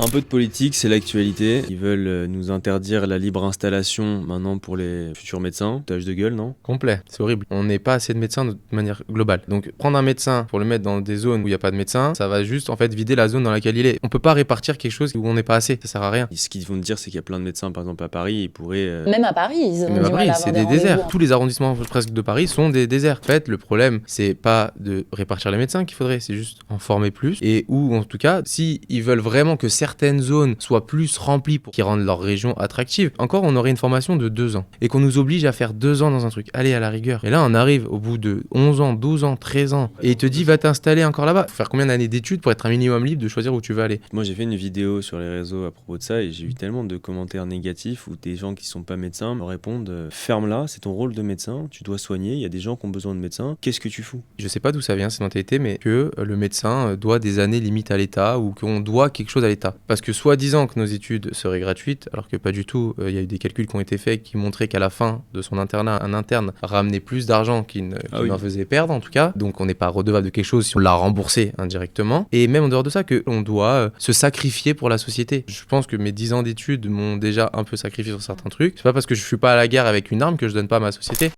Un peu de politique, c'est l'actualité. Ils veulent nous interdire la libre installation maintenant pour les futurs médecins. Tâche de gueule, non? Complet, c'est horrible. On n'est pas assez de médecins de manière globale. Donc prendre un médecin pour le mettre dans des zones où il n'y a pas de médecin, ça va juste en fait vider la zone dans laquelle il est. On peut pas répartir quelque chose où on n'est pas assez, ça sert à rien. Et ce qu'ils vont te dire, c'est qu'il y a plein de médecins, par exemple à Paris, ils pourraient... Même à Paris, ils ont Mais du à mal Paris, à c'est avoir des des déserts. rendez-vous. Tous les arrondissements presque de Paris sont des déserts. En fait, le problème, c'est pas de répartir les médecins qu'il faudrait, c'est juste en former plus. Et ou en tout cas, si ils veulent vraiment que certaines zones soient plus remplies pour qu'ils rendent leur région attractive, encore on aurait une formation de 2 ans. Et qu'on nous oblige à faire 2 ans dans un truc. Allez, à la rigueur. Et là, on arrive au bout de 11 ans, 12 ans, 13 ans. Et il te dit, va t'installer encore là-bas. Faut faire combien d'années d'études pour être un minimum libre de choisir où tu veux aller? Moi, j'ai fait une vidéo sur les réseaux à propos de ça et j'ai eu tellement de commentaires négatifs où des gens qui sont pas médecins me répondent ferme-la, c'est ton rôle de médecin, tu dois soigner, il y a des gens qui ont besoin de médecins, qu'est-ce que tu fous? Je sais pas d'où ça vient cette mentalité, mais que le médecin doit des années limite à l'État ou qu'on doit quelque chose à l'État. Parce que soi-disant que nos études seraient gratuites, alors que pas du tout, il y a eu des calculs qui ont été faits qui montraient qu'à la fin de son internat, un interne ramenait plus d'argent qu'il n'en faisait perdre en tout cas. Donc on n'est pas redevable de quelque chose si on l'a remboursé indirectement. Et même en dehors de ça, qu'on doit se sacrifier pour la société. Je pense que mes 10 ans d'études m'ont déjà un peu sacrifié sur certains trucs. C'est pas parce que je suis pas à la guerre avec une arme que je donne pas à ma société.